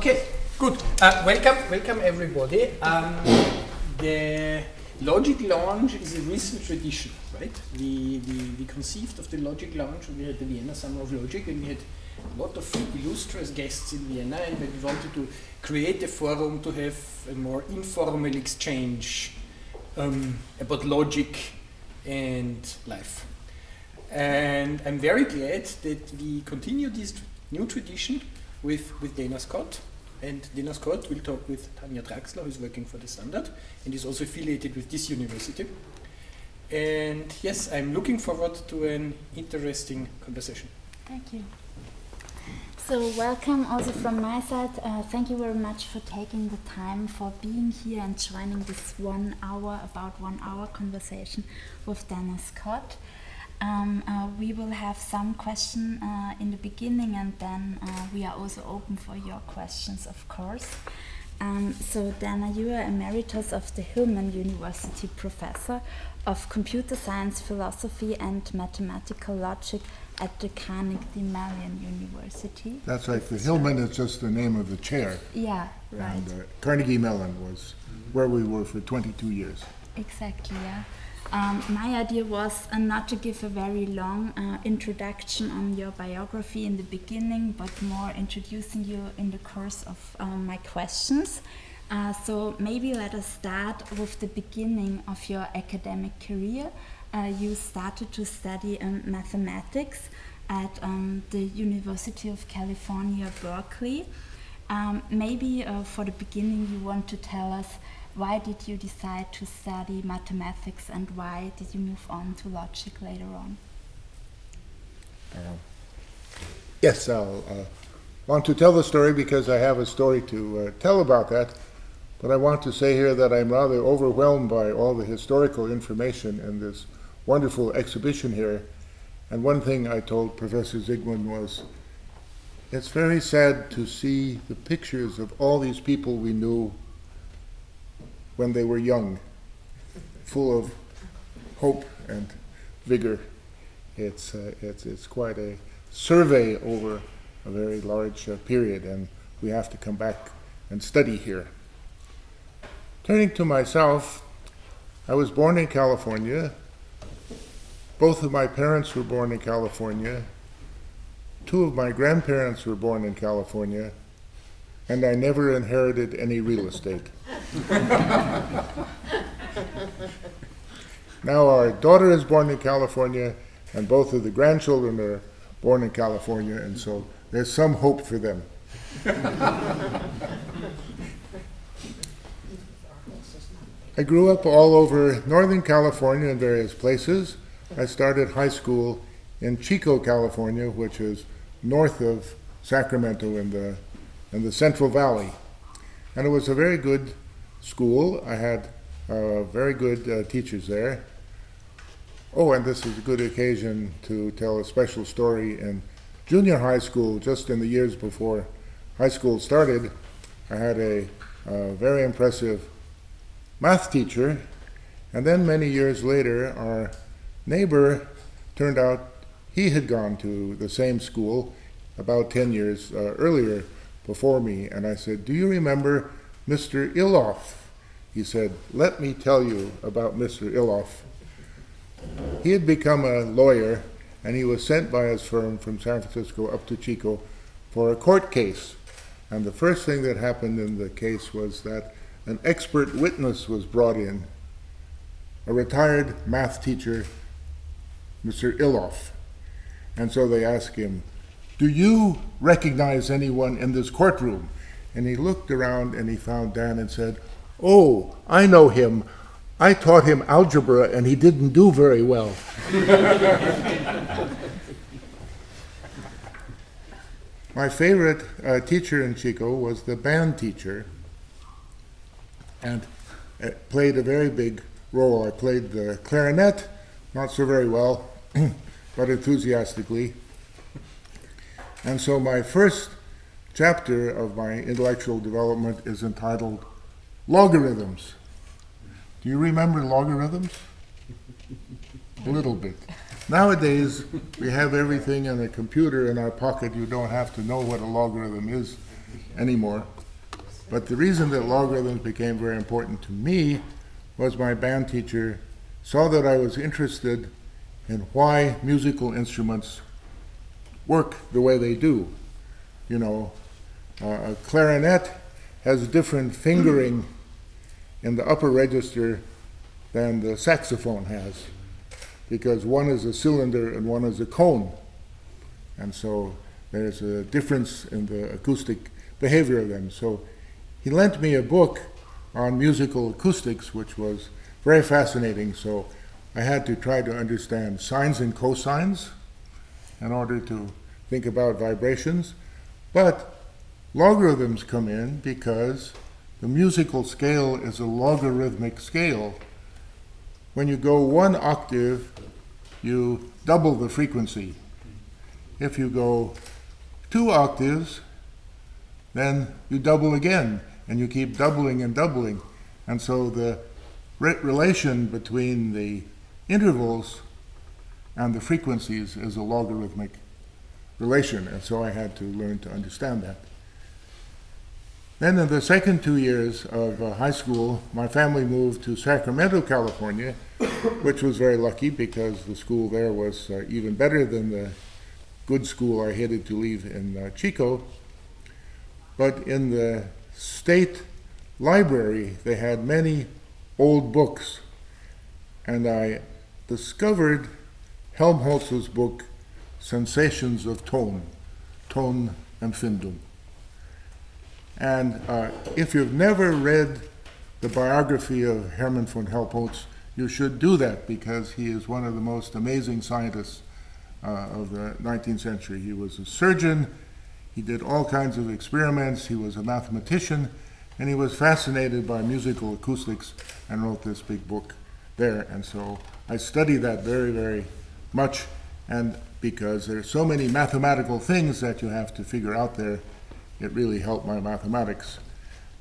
Okay, good. Welcome everybody. The LogicLounge is a recent tradition, right? We conceived of the LogicLounge when we had the Vienna Summer of Logic, and we had a lot of illustrious guests in Vienna, and we wanted to create a forum to have a more informal exchange about logic and life. And I'm very glad that we continue this new tradition with Dana Scott. And Dana Scott will talk with Tanja Traxler, who is working for the Standard and is also affiliated with this university. And yes, I'm looking forward to an interesting conversation. Thank you. So welcome also from my side. Thank you very much for taking the time for being here and joining this about 1 hour conversation with Dana Scott. We will have some question in the beginning, and then we are also open for your questions, of course. So Dana, you are emeritus of the Helmut University Professor of Computer Science, Philosophy and Mathematical Logic at the Carnegie Mellon University. That's right. The Hillman is just the name of the chair. Yeah, right. And Carnegie Mellon was where we were for 22 years. Exactly, yeah. My idea was not to give a very long introduction on your biography in the beginning, but more introducing you in the course of my questions. So maybe let us start with the beginning of your academic career. You started to study mathematics at the University of California, Berkeley. Maybe for the beginning you want to tell us, why did you decide to study mathematics, and why did you move on to logic later on? Yes, I'll want to tell the story because I have a story to tell about that. But I want to say here that I'm rather overwhelmed by all the historical information in this wonderful exhibition here. And one thing I told Professor Zygmunt was, it's very sad to see the pictures of all these people we knew when they were young, full of hope and vigor. It's quite a survey over a very large period, and we have to come back and study here. Turning to myself, I was born in California. Both of my parents were born in California. 2 of my grandparents were born in California, and I never inherited any real estate. Now our daughter is born in California, and both of the grandchildren are born in California, and so there's some hope for them. I grew up all over Northern California in various places. I started high school in Chico, California, which is north of Sacramento in the Central Valley. And it was a very good school. I had very good teachers there. Oh, and this is a good occasion to tell a special story. In junior high school, just in the years before high school started, I had a very impressive math teacher. And then many years later, our neighbor turned out he had gone to the same school about 10 years earlier before me. And I said, "Do you remember Mr. Illoff?" He said, "Let me tell you about Mr. Illoff." He had become a lawyer, and he was sent by his firm from San Francisco up to Chico for a court case. And the first thing that happened in the case was that an expert witness was brought in, a retired math teacher, Mr. Illoff. And so they asked him, "Do you recognize anyone in this courtroom?" And he looked around and he found Dan and said, "Oh, I know him. I taught him algebra and he didn't do very well." My favorite teacher in Chico was the band teacher, and it played a very big role. I played the clarinet, not so very well, but enthusiastically. And so my first chapter of my intellectual development is entitled Logarithms. Do you remember logarithms? A little bit. Nowadays, we have everything in a computer in our pocket. You don't have to know what a logarithm is anymore. But the reason that logarithms became very important to me was my band teacher saw that I was interested in why musical instruments work the way they do. You know, a clarinet has different fingering in the upper register than the saxophone has, because one is a cylinder and one is a cone. And so there's a difference in the acoustic behavior of them. So he lent me a book on musical acoustics, which was very fascinating. So I had to try to understand sines and cosines in order to think about vibrations. But logarithms come in because the musical scale is a logarithmic scale. When you go one octave, you double the frequency. If you go 2 octaves, then you double again, and you keep doubling and doubling. And so the relation between the intervals and the frequencies is a logarithmic relation, and so I had to learn to understand that. Then in the second 2 years of high school, my family moved to Sacramento, California, which was very lucky because the school there was even better than the good school I hated to leave in Chico. But in the state library, they had many old books, and I discovered Helmholtz's book, Sensations of Tone, Ton Empfindung. And if you've never read the biography of Hermann von Helmholtz, you should do that, because he is one of the most amazing scientists of the 19th century. He was a surgeon, he did all kinds of experiments, he was a mathematician, and he was fascinated by musical acoustics and wrote this big book there. And so I studied that very, very much, and because there's so many mathematical things that you have to figure out there, it really helped my mathematics.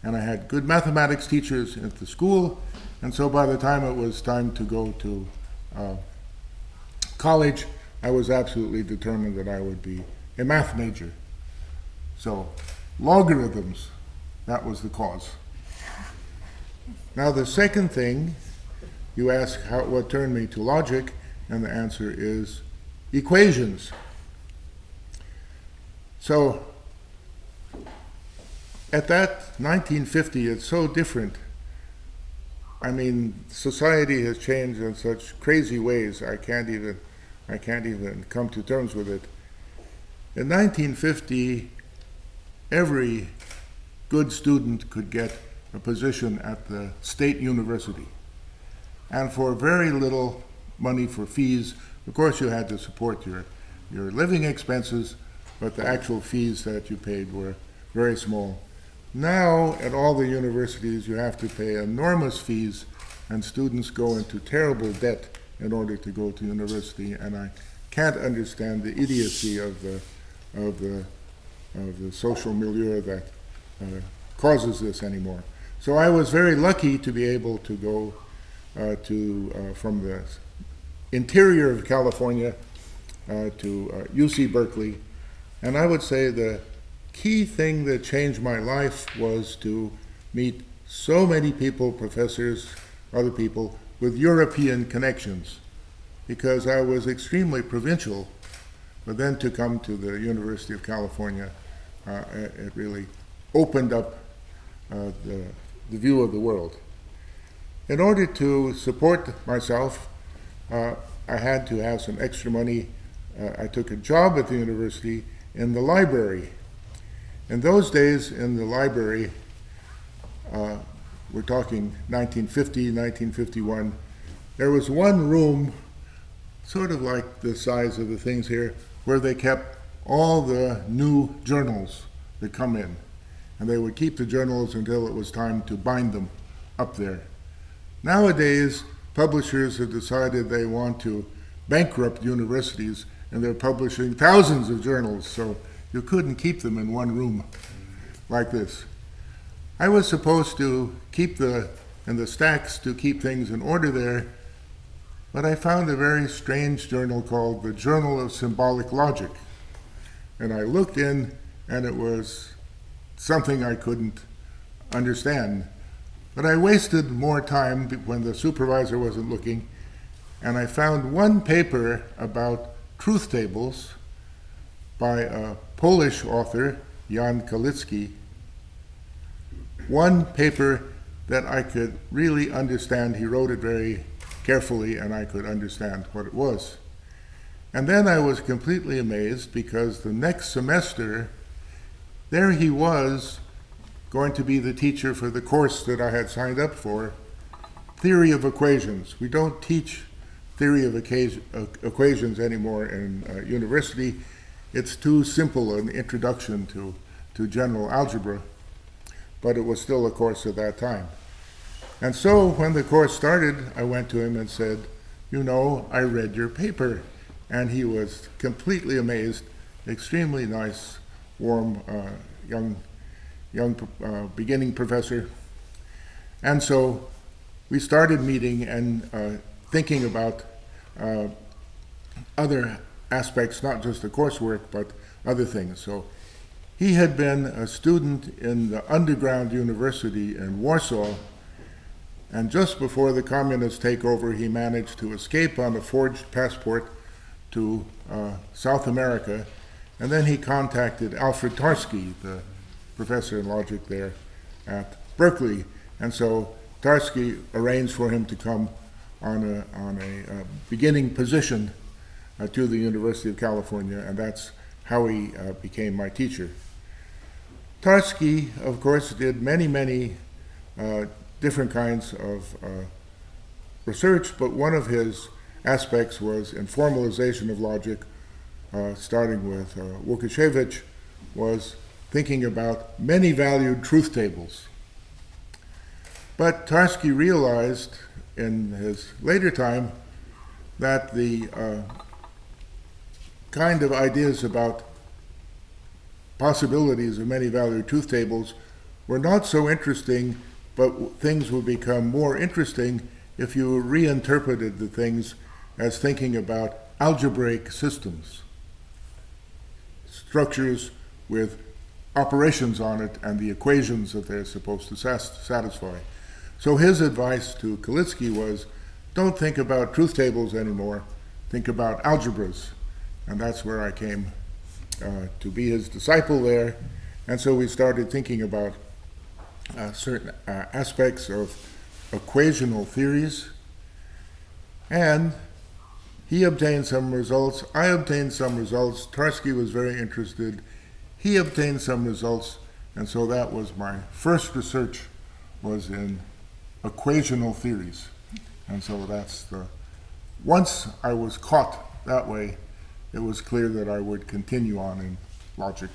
And I had good mathematics teachers at the school, and so by the time it was time to go to college, I was absolutely determined that I would be a math major. So logarithms, that was the cause. Now the second thing, you ask what turned me to logic, and the answer is equations. So at that 1950, it's so different. I mean, society has changed in such crazy ways, I can't even come to terms with it. In 1950, every good student could get a position at the state university. And for very little money for fees, of course you had to support your living expenses, but the actual fees that you paid were very small. Now, at all the universities, you have to pay enormous fees, and students go into terrible debt in order to go to university, and I can't understand the idiocy of the social milieu that causes this anymore. So I was very lucky to be able to go from the interior of California to UC Berkeley, and I would say the key thing that changed my life was to meet so many people, professors, other people, with European connections, because I was extremely provincial, but then to come to the University of California, it really opened up the view of the world. In order to support myself, I had to have some extra money. I took a job at the university in the library. In those days, in the library, we're talking 1950, 1951, there was one room, sort of like the size of the things here, where they kept all the new journals that come in. And they would keep the journals until it was time to bind them up there. Nowadays, publishers have decided they want to bankrupt universities, and they're publishing thousands of journals, so you couldn't keep them in one room like this. I was supposed to keep in the stacks to keep things in order there, but I found a very strange journal called the Journal of Symbolic Logic. And I looked in, and it was something I couldn't understand. But I wasted more time when the supervisor wasn't looking, and I found one paper about truth tables by a Polish author, Jan Kalicki, one paper that I could really understand. He wrote it very carefully, and I could understand what it was. And then I was completely amazed because the next semester, there he was going to be the teacher for the course that I had signed up for, Theory of Equations. We don't teach theory of equations anymore in university. It's too simple an introduction to general algebra, but it was still a course at that time. And so when the course started, I went to him and said, you know, I read your paper. And he was completely amazed, extremely nice, warm, young beginning professor. And so we started meeting and thinking about other aspects, not just the coursework, but other things. So he had been a student in the underground university in Warsaw, and just before the communist takeover, he managed to escape on a forged passport to South America, and then he contacted Alfred Tarski, the professor in logic there at Berkeley, and so Tarski arranged for him to come on a beginning position to the University of California, and that's how he became my teacher. Tarski, of course, did many different kinds of research, but one of his aspects was in formalization of logic, starting with Łukasiewicz, was thinking about many-valued truth tables. But Tarski realized in his later time that the kind of ideas about possibilities of many-valued truth tables were not so interesting, but things would become more interesting if you reinterpreted the things as thinking about algebraic systems, structures with operations on it and the equations that they're supposed to satisfy. So his advice to Kalicki was, don't think about truth tables anymore, think about algebras. And that's where I came to be his disciple there. And so we started thinking about certain aspects of equational theories. And he obtained some results, I obtained some results, Tarski was very interested, he obtained some results, and so that was my first research, was in equational theories. And so that's once I was caught that way, it was clear that I would continue on in logic.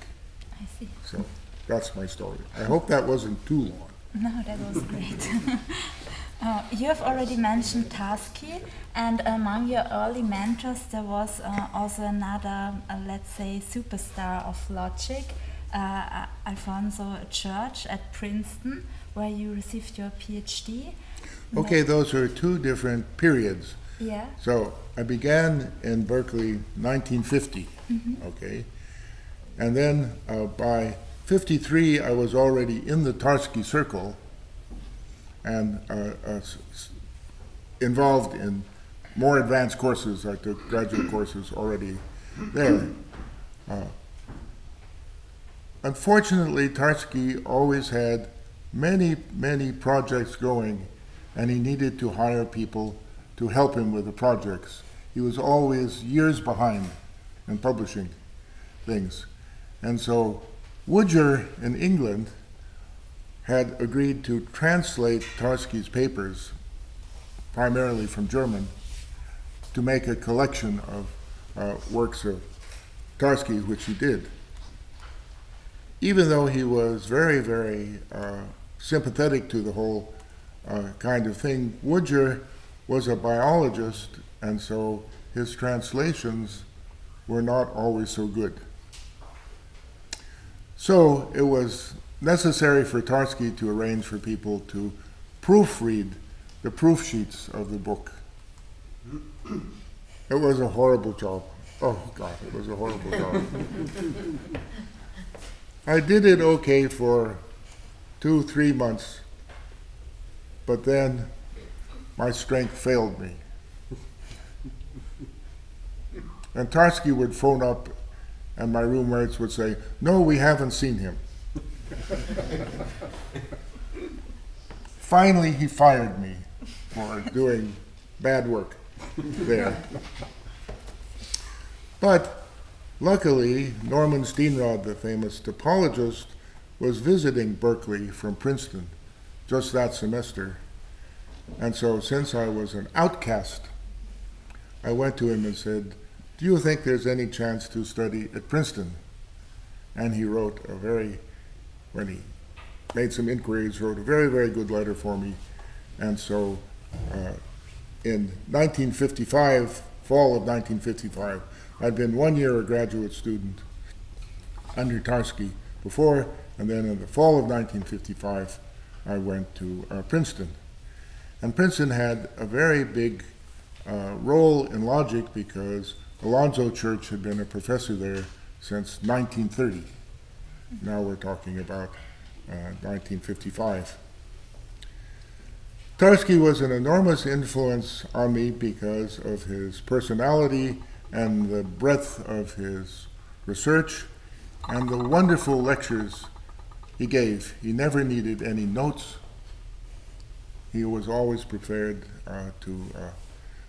I see. So that's my story. I hope that wasn't too long. No, that was great. You have already mentioned Tarski, and among your early mentors there was also another, let's say, superstar of logic, Alfonso Church at Princeton, where you received your PhD. Okay, those are two different periods. Yeah. So I began in Berkeley 1950, okay? And then by 53 I was already in the Tarski Circle and involved in more advanced courses. I took graduate courses already there. Unfortunately, Tarski always had many projects going, and he needed to hire people to help him with the projects. He was always years behind in publishing things. And so Woodger in England had agreed to translate Tarski's papers, primarily from German, to make a collection of works of Tarski, which he did. Even though he was very sympathetic to the whole kind of thing, Woodger was a biologist, and so his translations were not always so good. So it was necessary for Tarski to arrange for people to proofread the proof sheets of the book. It was a horrible job. Oh God, it was a horrible job. I did it okay for 2-3 months, but then my strength failed me. And Tarski would phone up and my roommates would say, "No, we haven't seen him." Finally, he fired me for doing bad work there. But luckily, Norman Steenrod, the famous topologist, was visiting Berkeley from Princeton just that semester. And so since I was an outcast, I went to him and said, "Do you think there's any chance to study at Princeton?" And he wrote when he made some inquiries, wrote a very, very good letter for me. And so in 1955, fall of 1955, I'd been 1 year a graduate student under Tarski before, and then in the fall of 1955, I went to Princeton. And Princeton had a very big role in logic because Alonzo Church had been a professor there since 1930. Now we're talking about 1955. Tarski was an enormous influence on me because of his personality and the breadth of his research and the wonderful lectures he gave. He never needed any notes. He was always prepared to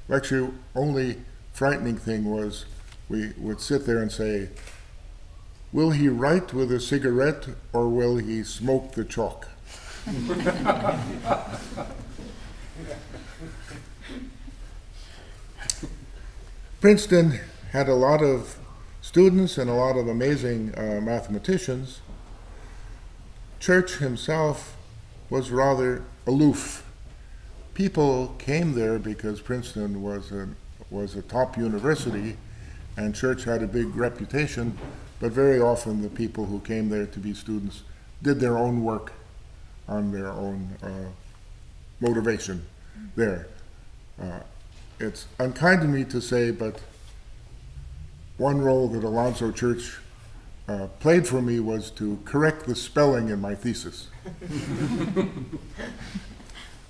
lecture. Only frightening thing was we would sit there and say, "Will he write with a cigarette or will he smoke the chalk?" Princeton had a lot of students and a lot of amazing mathematicians. Church himself was rather aloof. People came there because Princeton was a top university and Church had a big reputation, but very often the people who came there to be students did their own work on their own motivation there. It's unkind to me to say, but one role that Alonzo Church played for me was to correct the spelling in my thesis.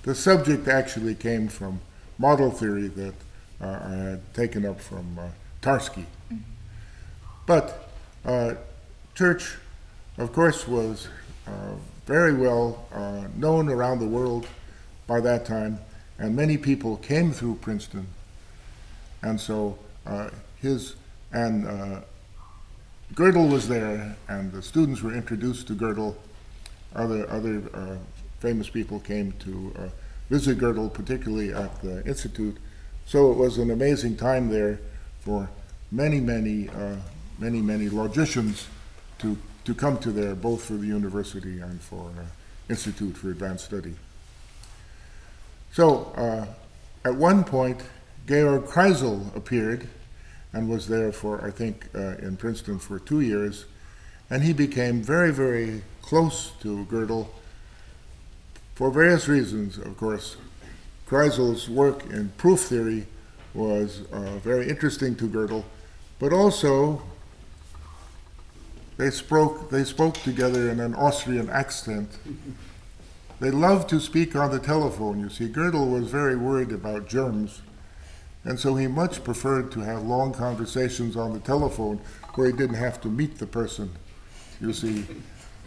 The subject actually came from model theory that I had taken up from Tarski. But Church, of course, was very well known around the world by that time, and many people came through Princeton. And so Gödel was there, and the students were introduced to Gödel. Other famous people came to visit Gödel, particularly at the Institute. So it was an amazing time there for many logicians to come to there, both for the university and for Institute for Advanced Study. So at one point, Georg Kreisel appeared and was there for, I think, in Princeton for 2 years, and he became very, very close to Gödel for various reasons. Of course, Kreisel's work in proof theory was very interesting to Gödel, but also they spoke together in an Austrian accent. They loved to speak on the telephone. You see, Gödel was very worried about germs, and so he much preferred to have long conversations on the telephone where he didn't have to meet the person, you see.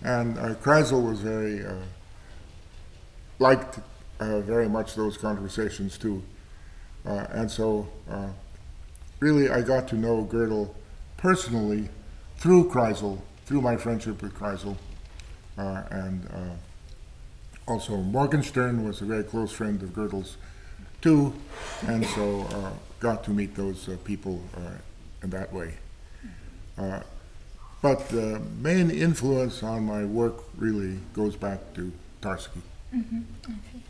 And Kreisel was liked very much those conversations too. And so really I got to know Gödel personally through Kreisel, through my friendship with Kreisel. And also Morgenstern was a very close friend of Gödel's too, and so got to meet those people in that way. But the main influence on my work really goes back to Tarski. Mm-hmm. Okay.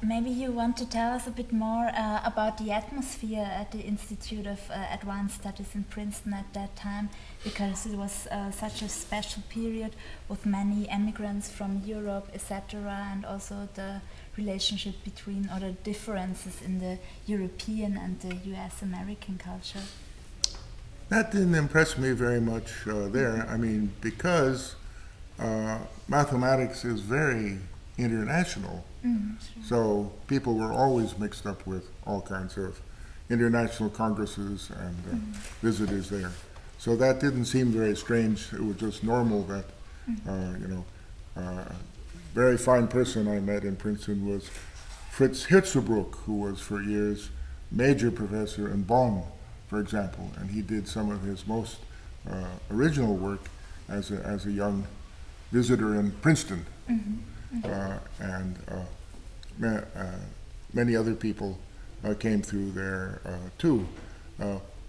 Maybe you want to tell us a bit more about the atmosphere at the Institute of Advanced Studies in Princeton at that time, because it was such a special period with many immigrants from Europe, etc., and also the relationship between, or the differences in the European and the US American culture. That didn't impress me very much there. I mean, because mathematics is very international. Sure. So people were always mixed up with all kinds of international congresses and visitors there. So that didn't seem very strange. It was just normal that, very fine person I met in Princeton was Fritz Hirzebruch, who was for years major professor in Bonn, for example, and he did some of his most original work as a young visitor in Princeton. And many other people came through there too.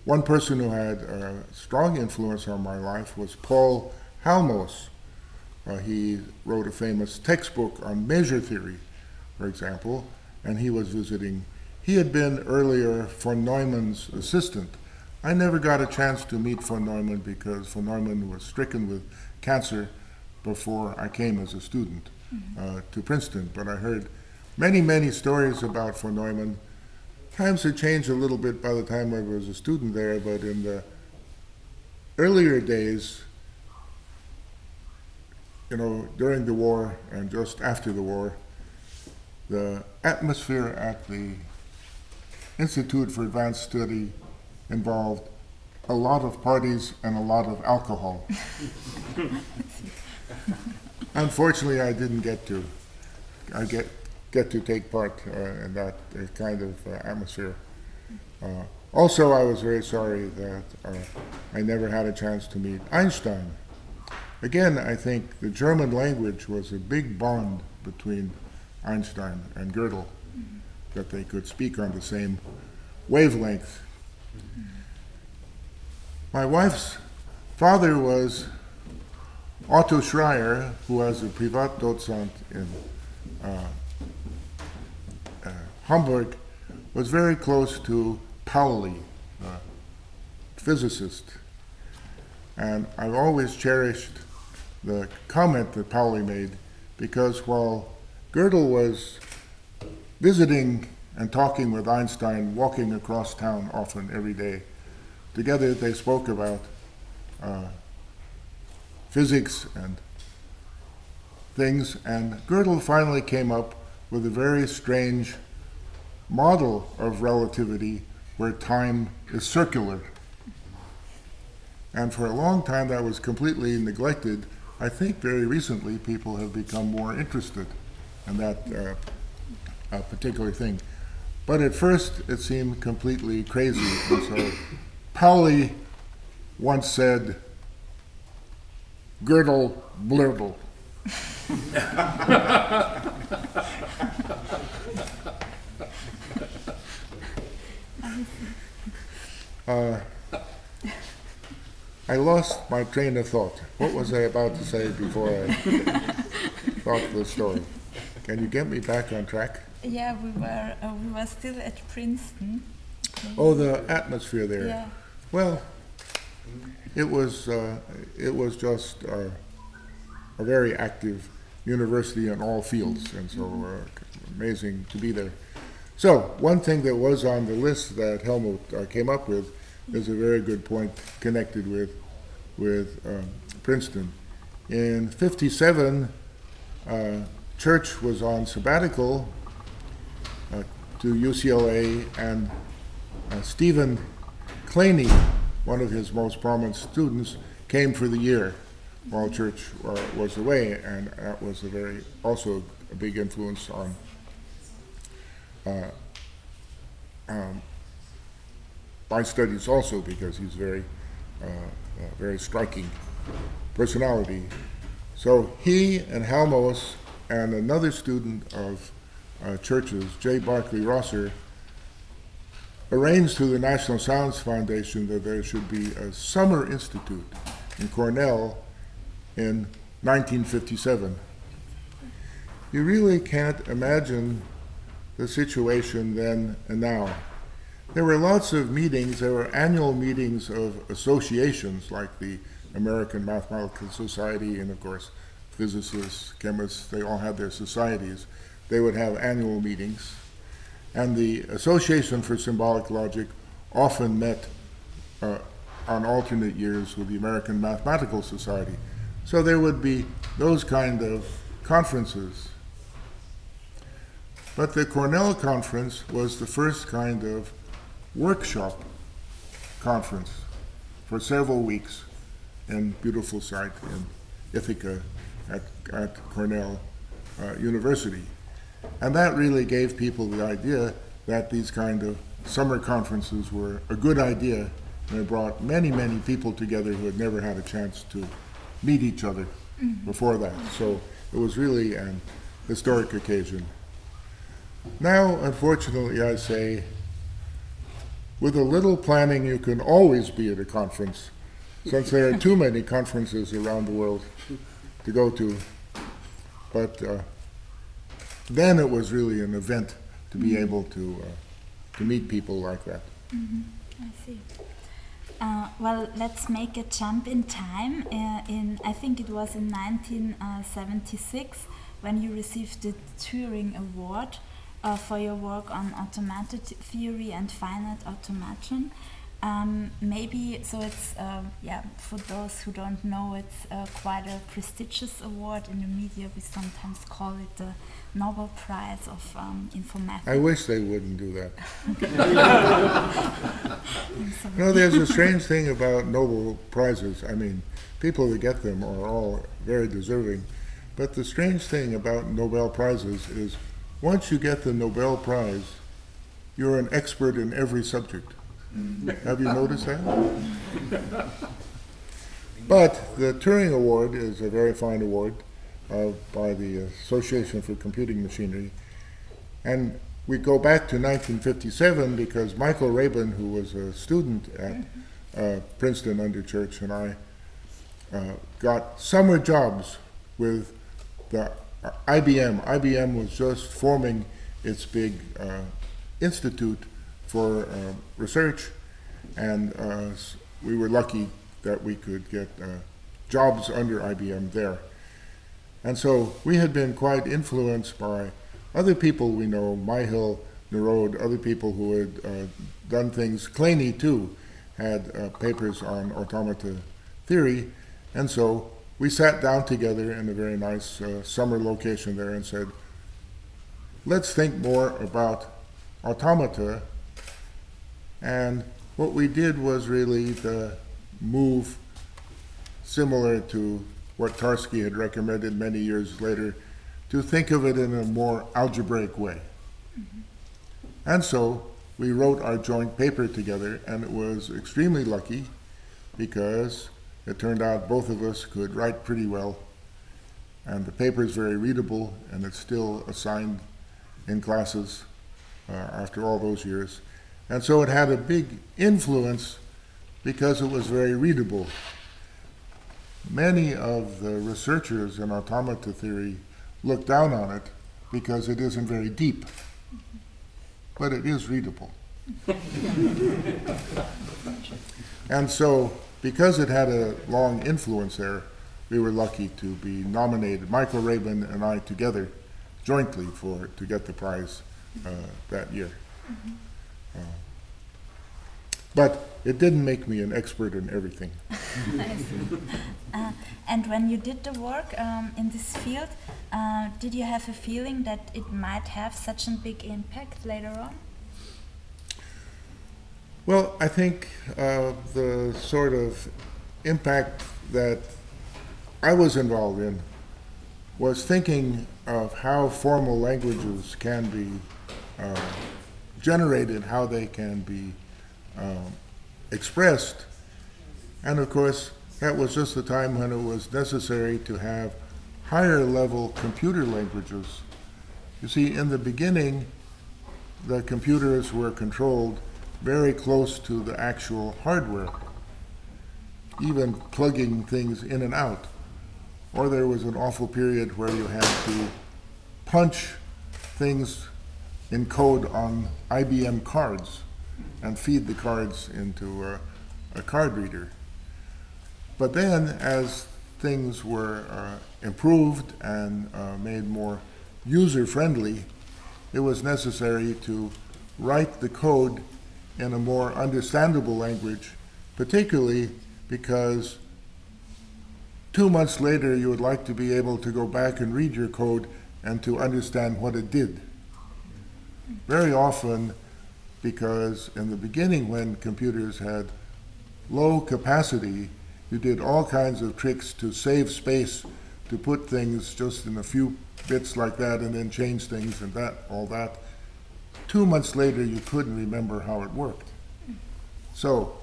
One person who had a strong influence on my life was Paul Halmos. He wrote a famous textbook on measure theory, for example, and he was visiting. He had been earlier von Neumann's assistant. I never got a chance to meet von Neumann because von Neumann was stricken with cancer before I came as a student to Princeton, but I heard many, many stories about von Neumann. Times had changed a little bit by the time I was a student there, but in the earlier days, during the war and just after the war, the atmosphere at the Institute for Advanced Study involved a lot of parties and a lot of alcohol. Unfortunately, I didn't get to. I get to take part in that kind of atmosphere. Also, I was very sorry that I never had a chance to meet Einstein. Again, I think the German language was a big bond between Einstein and Gödel, that they could speak on the same wavelength. My wife's father was Otto Schreier, who was a Privatdozent in Hamburg, was very close to Pauli, the physicist. And I've always cherished the comment that Pauli made, because while Gödel was visiting and talking with Einstein, walking across town often every day, together they spoke about physics and things, and Gödel finally came up with a very strange model of relativity where time is circular. And for a long time that was completely neglected. I think very recently people have become more interested in that particular thing. But at first it seemed completely crazy. And so Pauli once said, Gödel blurble. I lost my train of thought. What was I about to say before I thought of the story? Can you get me back on track? Yeah, we were still at Princeton. Oh, the atmosphere there. Yeah. Well, it was just a very active university in all fields, and so amazing to be there. So one thing that was on the list that Helmut came up with is a very good point connected with Princeton. In '57, Church was on sabbatical to UCLA, and Stephen Klein, one of his most prominent students, came for the year while Church was away, and that was also a big influence on my studies also, because he's very striking personality. So he and Halmos and another student of Church's, J. Barclay Rosser, arranged through the National Science Foundation that there should be a summer institute in Cornell in 1957. You really can't imagine the situation then and now. There were lots of meetings. There were annual meetings of associations like the American Mathematical Society, and of course physicists, chemists, they all had their societies. They would have annual meetings. And the Association for Symbolic Logic often met on alternate years with the American Mathematical Society. So there would be those kind of conferences. But the Cornell conference was the first kind of workshop conference for several weeks in beautiful site in Ithaca at Cornell University. And that really gave people the idea that these kind of summer conferences were a good idea, and it brought many, many people together who had never had a chance to meet each other before that. So it was really an historic occasion. Now, unfortunately, I say, with a little planning, you can always be at a conference, since there are too many conferences around the world to go to. But then it was really an event to be able to meet people like that. I see. Well, let's make a jump in time. I think it was in 1976 when you received the Turing Award for your work on automated theory and finite automation. Maybe, so it's, for those who don't know, it's quite a prestigious award in the media. We sometimes call it the Nobel Prize of Informatics. I wish they wouldn't do that. There's a strange thing about Nobel Prizes. I mean, people that get them are all very deserving. But the strange thing about Nobel Prizes is once you get the Nobel Prize, you're an expert in every subject. Have you noticed that? But the Turing Award is a very fine award by the Association for Computing Machinery. And we go back to 1957 because Michael Rabin, who was a student at Princeton under Church, and I got summer jobs with the IBM. IBM was just forming its big institute for research, and we were lucky that we could get jobs under IBM there. And so we had been quite influenced by other people we know, Myhill, Nerode, other people who had done things. Klein, too, had papers on automata theory, and so we sat down together in a very nice summer location there and said, let's think more about automata. And what we did was really the move similar to what Tarski had recommended many years later, to think of it in a more algebraic way. And so we wrote our joint paper together, and it was extremely lucky because it turned out both of us could write pretty well, and the paper is very readable, and it's still assigned in classes after all those years. And so it had a big influence because it was very readable. Many of the researchers in automata theory look down on it because it isn't very deep, but it is readable. And so, because it had a long influence there, we were lucky to be nominated, Michael Rabin and I together, jointly to get the prize that year. But it didn't make me an expert in everything. I see. And when you did the work in this field, did you have a feeling that it might have such a big impact later on? Well, I think the sort of impact that I was involved in was thinking of how formal languages can be generated, how they can be expressed. And of course, that was just the time when it was necessary to have higher level computer languages. You see, in the beginning, the computers were controlled very close to the actual hardware, even plugging things in and out. Or there was an awful period where you had to punch things in code on IBM cards and feed the cards into a card reader. But then, as things were improved and made more user-friendly, it was necessary to write the code in a more understandable language particularly because 2 months later you would like to be able to go back and read your code and to understand what it did. Very often, because in the beginning when computers had low capacity, you did all kinds of tricks to save space, to put things just in a few bits like that and then change things and all that. 2 months later you couldn't remember how it worked. So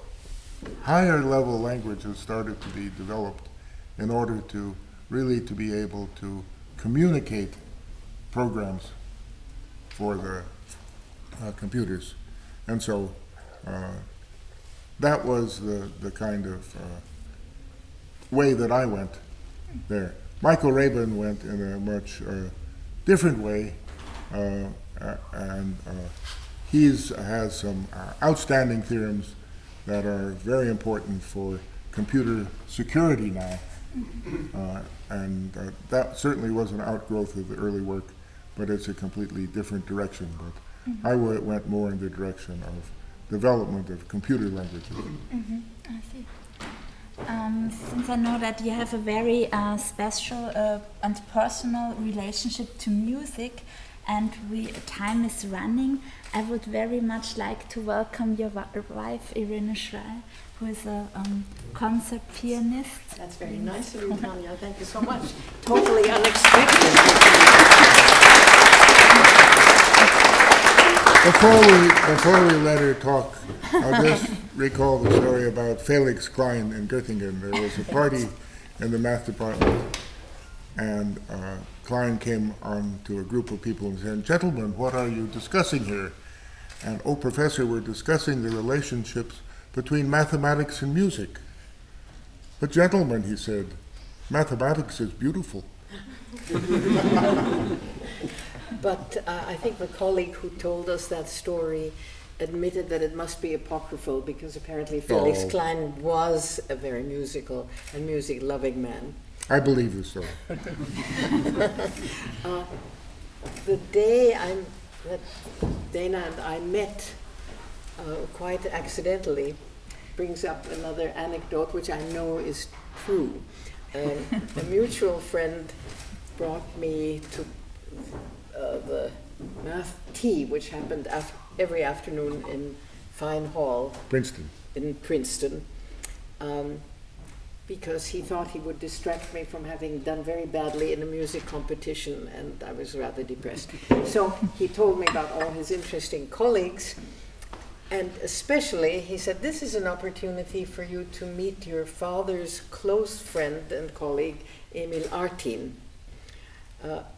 higher level languages started to be developed in order to really to be able to communicate programs for the computers. And so that was the kind of way that I went there. Michael Rabin went in a much different way, and he has some outstanding theorems that are very important for computer security now. And that certainly was an outgrowth of the early work, but it's a completely different direction. But I went more in the direction of development of computer languages. I see. Since I know that you have a very special and personal relationship to music, and time is running, I would very much like to welcome your wife, Irene Schreier, who is a concert pianist. That's very nice of you, Tanja. Thank you so much. Totally unexpected. Before we let her talk, I'll just recall the story about Felix Klein in Göttingen. There was a party in the math department, and Klein came on to a group of people and said, "Gentlemen, what are you discussing here?" And, "Oh, Professor, we're discussing the relationships between mathematics and music." "But gentlemen," he said, "mathematics is beautiful." But I think the colleague who told us that story admitted that it must be apocryphal because apparently Felix Klein was a very musical and music-loving man. I believe the story. The day that Dana and I met, quite accidentally, brings up another anecdote which I know is true. A mutual friend brought me to the math tea, which happened every afternoon in Fine Hall in Princeton, because he thought he would distract me from having done very badly in a music competition, and I was rather depressed. So he told me about all his interesting colleagues, and especially he said, "This is an opportunity for you to meet your father's close friend and colleague, Emil Artin."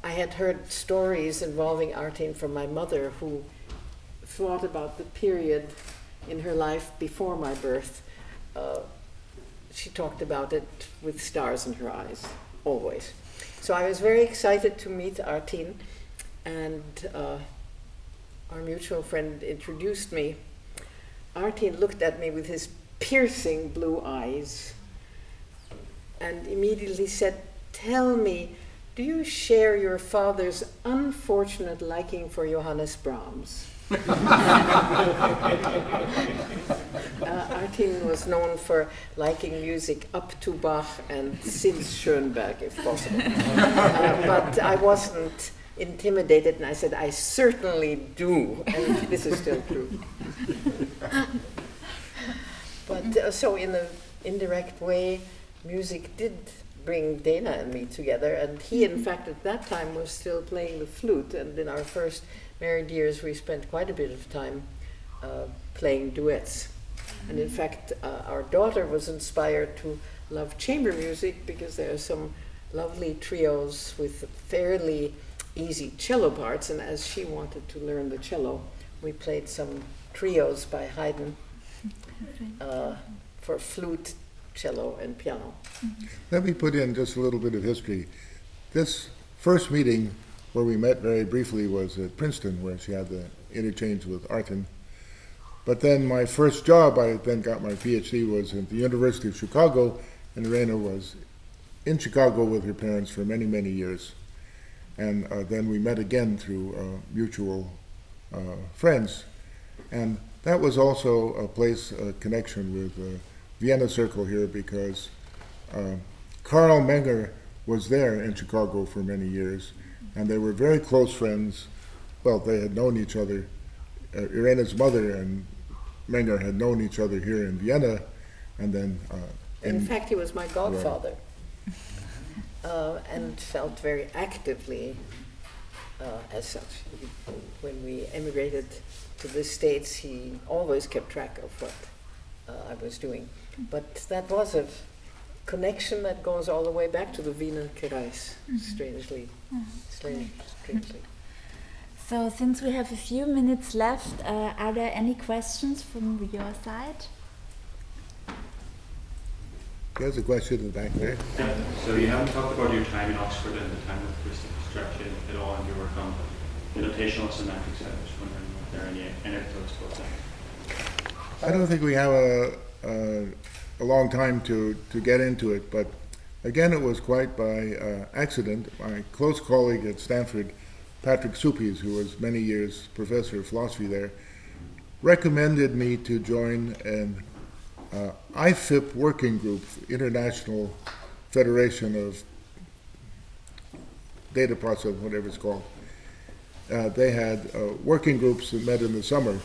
I had heard stories involving Artin from my mother, who thought about the period in her life before my birth. She talked about it with stars in her eyes, always. So I was very excited to meet Artin, and our mutual friend introduced me. Artin looked at me with his piercing blue eyes and immediately said, "Tell me, do you share your father's unfortunate liking for Johannes Brahms?" Artin was known for liking music up to Bach and since Schoenberg, if possible. But I wasn't intimidated, and I said, "I certainly do," and this is still true. But so in an indirect way, music did bring Dana and me together, and he, in fact, at that time was still playing the flute, and in our first married years we spent quite a bit of time playing duets. And in fact, our daughter was inspired to love chamber music because there are some lovely trios with fairly easy cello parts, and as she wanted to learn the cello, we played some trios by Haydn for flute, cello, and piano. Let me put in just a little bit of history. This first meeting where we met very briefly was at Princeton, where she had the interchange with Artin. But then my first job, I then got my PhD, was at the University of Chicago, and Irene was in Chicago with her parents for many, many years. And then we met again through mutual friends. And that was also a place, a connection with Vienna Circle here because Carl Menger was there in Chicago for many years, and they were very close friends. Well, they had known each other. Irene's mother and Menger had known each other here in Vienna, and then in fact, he was my godfather, and felt very actively as such. When we emigrated to the States, he always kept track of what I was doing. But that was a connection that goes all the way back to the Wiener Kreis, strangely. So since we have a few minutes left, are there any questions from your side? There's a question in the back there. So you haven't talked about your time in Oxford and the time with Christopher Traxler at all, and your work on the notational semantics. I was wondering if there are any anecdotes about that. I don't think we have a long time to get into it, but again, it was quite by accident. My close colleague at Stanford, Patrick Suppies, who was many years professor of philosophy there, recommended me to join an IFIP working group, International Federation of Data Processing, whatever it's called. They had working groups that met in the summer.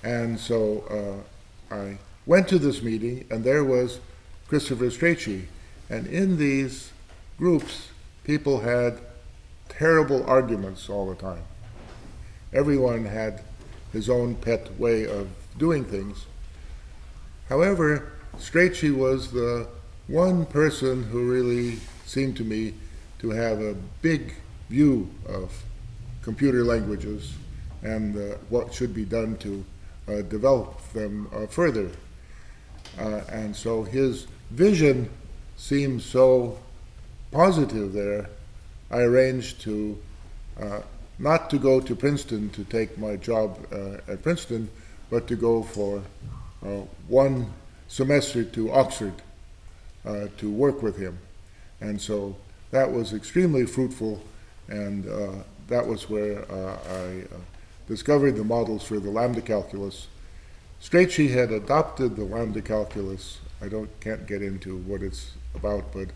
And so I went to this meeting, and there was Christopher Strachey. And in these groups, people had terrible arguments all the time. Everyone had his own pet way of doing things. However, Strachey was the one person who really seemed to me to have a big view of computer languages and what should be done to develop them further. And so his vision seemed so positive there, I arranged to not to go to Princeton to take my job at Princeton, but to go for 1 semester to Oxford to work with him. And so that was extremely fruitful, and that was where I discovered the models for the lambda calculus. Strachey had adopted the lambda calculus. I can't get into what it's about, but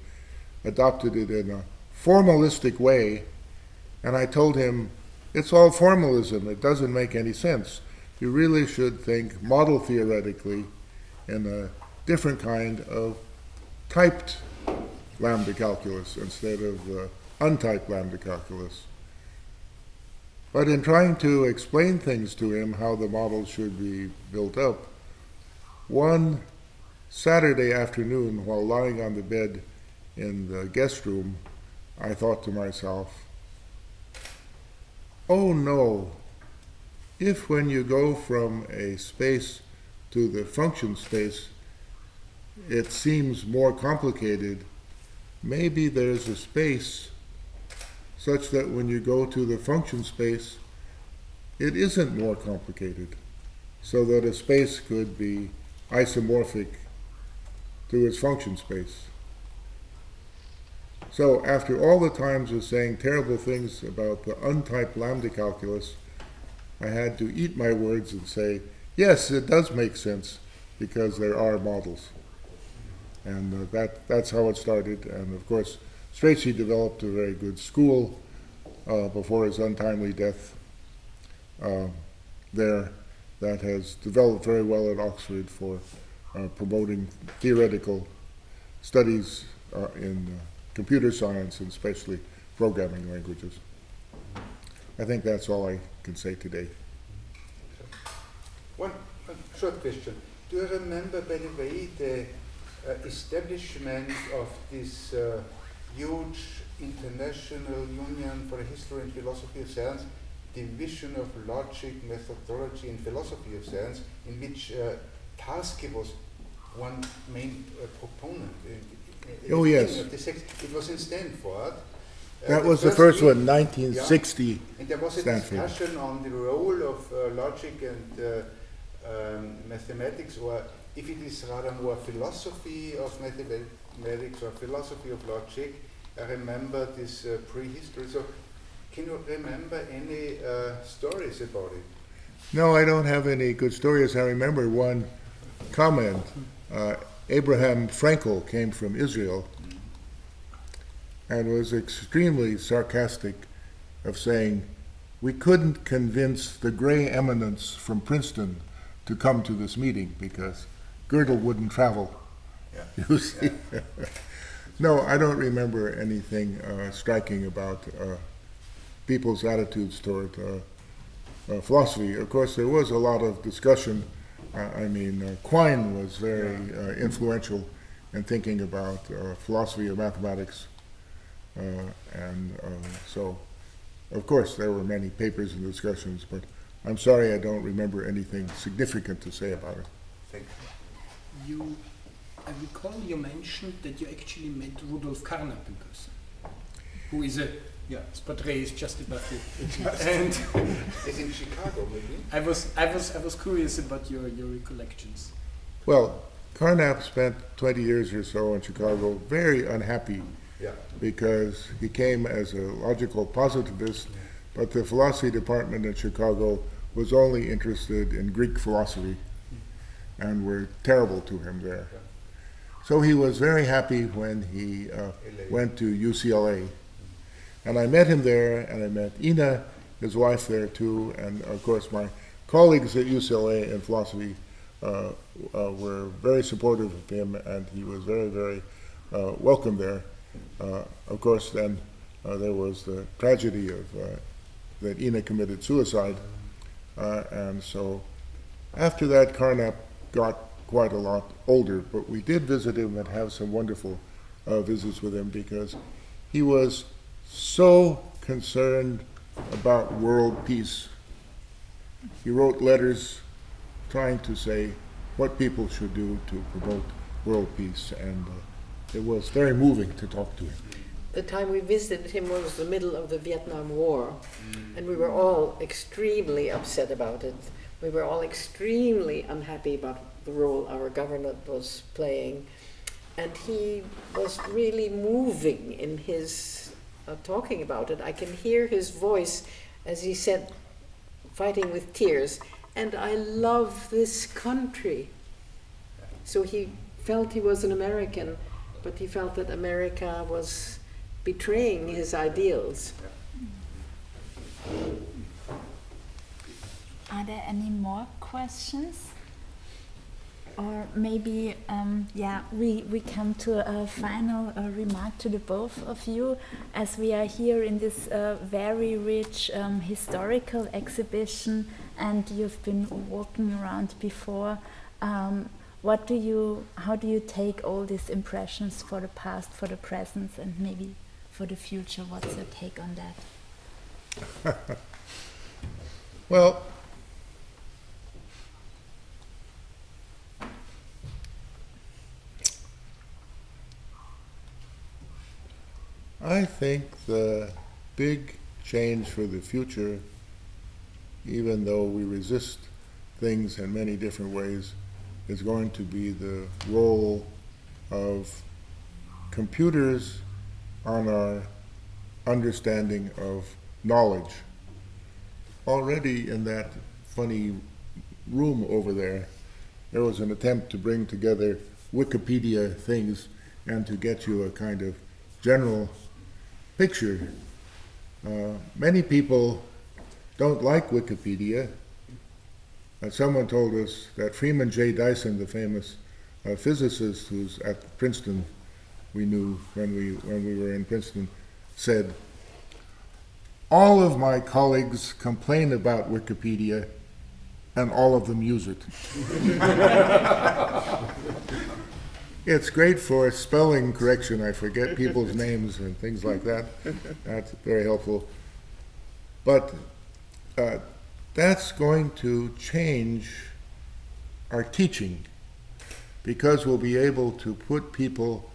adopted it in a formalistic way, and I told him, it's all formalism, it doesn't make any sense. You really should think model theoretically in a different kind of typed lambda calculus instead of the untyped lambda calculus. But in trying to explain things to him, how the model should be built up, one Saturday afternoon, while lying on the bed in the guest room, I thought to myself, oh no, if when you go from a space to the function space, it seems more complicated, maybe there's a space such that when you go to the function space, it isn't more complicated, so that a space could be isomorphic to its function space. So after all the times of saying terrible things about the untyped lambda calculus, I had to eat my words and say, yes, it does make sense, because there are models. And that's how it started. And of course, Strachey developed a very good school before his untimely death there that has developed very well at Oxford for promoting theoretical studies in computer science, and especially programming languages. I think that's all I can say today. One short question. Do you remember, by the way, the establishment of this huge international union for the history and philosophy of science, division of logic, methodology, and philosophy of science, in which Tarski was one main proponent? Oh, yes. It was in Stanford. That was the first one, 1960. Yeah. And there was a Stanford. discussion on the role of logic and mathematics, or if it is rather more philosophy of mathematics or philosophy of logic. I remember this prehistory. So, can you remember any stories about it? No, I don't have any good stories. I remember one comment Abraham Frankel came from Israel and was extremely sarcastic of saying, we couldn't convince the gray eminence from Princeton to come to this meeting because Gödel wouldn't travel. Yeah. You see? Yeah. No, I don't remember anything striking about people's attitudes toward philosophy. Of course, there was a lot of discussion. Klein was very influential in thinking about philosophy of mathematics. So, of course, there were many papers and discussions, but I'm sorry I don't remember anything significant to say about it. Thank you. I recall you mentioned that you actually met Rudolf Carnap in person, who is his portrait is just above you. And Is in Chicago, maybe? I was curious about your recollections. Well, Carnap spent 20 years or so in Chicago, very unhappy Yeah. because he came as a logical positivist, but the philosophy department in Chicago was only interested in Greek philosophy and were terrible to him there. So he was very happy when he went to UCLA. And I met him there, and I met Ina, his wife, there too, and of course my colleagues at UCLA in philosophy were very supportive of him, and he was very, very welcome there. Of course, then there was the tragedy of that Ina committed suicide, and so after that, Carnap got quite a lot older, but we did visit him and have some wonderful visits with him because he was so concerned about world peace. He wrote letters trying to say what people should do to promote world peace, and it was very moving to talk to him. The time we visited him was the middle of the Vietnam War, and we were all extremely upset about it. We were all extremely unhappy about the role our government was playing, and he was really moving in his talking about it. I can hear his voice as he said, fighting with tears, and I love this country. So he felt he was an American, but he felt that America was betraying his ideals. Are there any more questions? Or maybe, we come to a final remark to the both of you, as we are here in this very rich historical exhibition, and you've been walking around before. How do you take all these impressions for the past, for the present, and maybe for the future? What's your take on that? Well, I think the big change for the future, even though we resist things in many different ways, is going to be the role of computers on our understanding of knowledge. Already in that funny room over there was an attempt to bring together Wikipedia things and to get you a kind of general picture. Many people don't like Wikipedia. Someone told us that Freeman J. Dyson, the famous physicist who's at Princeton, we knew when we were in Princeton, said, all of my colleagues complain about Wikipedia and all of them use it. It's great for spelling correction. I forget people's names and things like that. That's very helpful. But that's going to change our teaching, because we'll be able to put people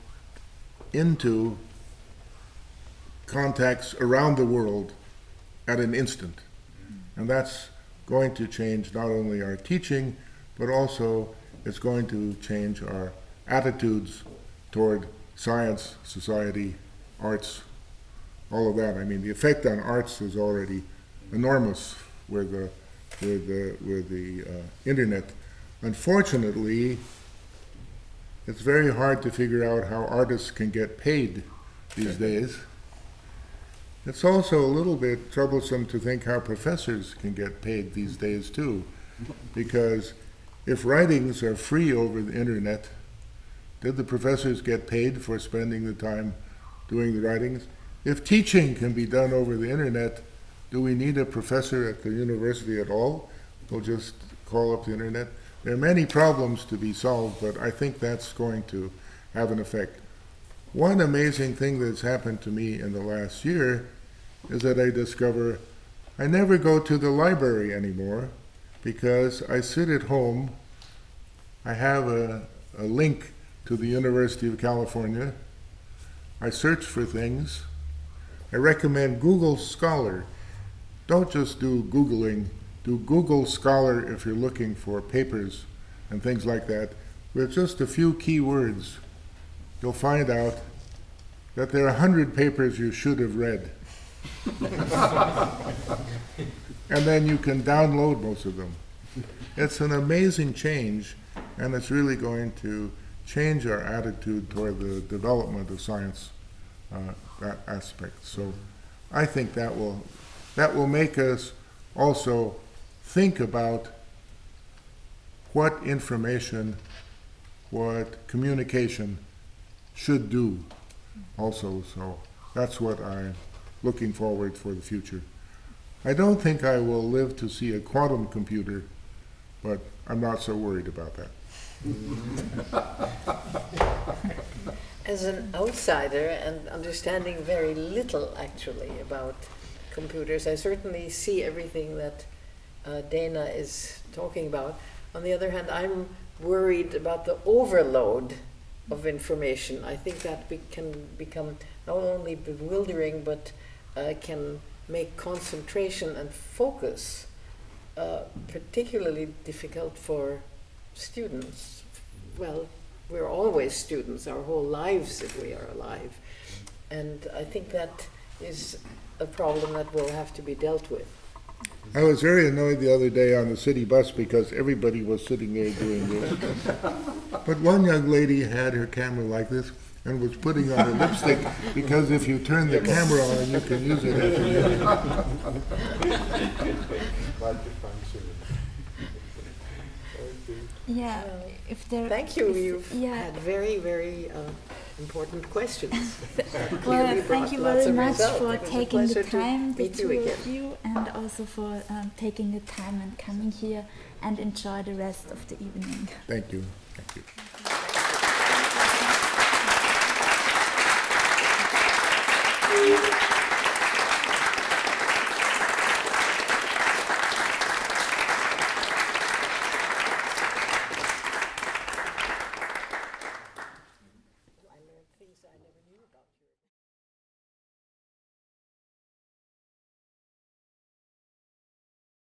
into contacts around the world at an instant. And that's going to change not only our teaching, but also it's going to change our attitudes toward science, society, arts, all of that. I mean, the effect on arts is already enormous with the internet. Unfortunately, It's very hard to figure out how artists can get paid these days. It's also a little bit troublesome to think how professors can get paid these days too, because if writings are free over the internet, did the professors get paid for spending the time doing the writings? If teaching can be done over the internet, do we need a professor at the university at all? We'll just call up the internet. There are many problems to be solved, but I think that's going to have an effect. One amazing thing that's happened to me in the last year is that I discover I never go to the library anymore because I sit at home. I have a link to the University of California. I search for things. I recommend Google Scholar. Don't just do Googling. Do Google Scholar if you're looking for papers and things like that. With just a few keywords, you'll find out that there are 100 papers you should have read. And then you can download most of them. It's an amazing change, and it's really going to change our attitude toward the development of science, that aspect. So I think that will make us also think about what information, what communication should do also. So that's what I'm looking forward for the future. I don't think I will live to see a quantum computer, but I'm not so worried about that. As an outsider and understanding very little actually about computers, I certainly see everything that Dana is talking about. On the other hand, I'm worried about the overload of information. I think that can become not only bewildering, but can make concentration and focus particularly difficult for students. Well, we're always students our whole lives if we are alive. And I think that is a problem that will have to be dealt with. I was very annoyed the other day on the city bus because everybody was sitting there doing this. But one young lady had her camera like this and was putting on her lipstick because if you turn the camera on, you can use it as Yeah, if there. Thank you. if- You've yeah. had very, very important questions. Well, Clearly thank brought you lots very of much result. for It was a taking the pleasure to time, the meet you two again. of you, and also for taking the time and coming here, and enjoy the rest of the evening. Thank you. Thank you. I learned things I never knew about you.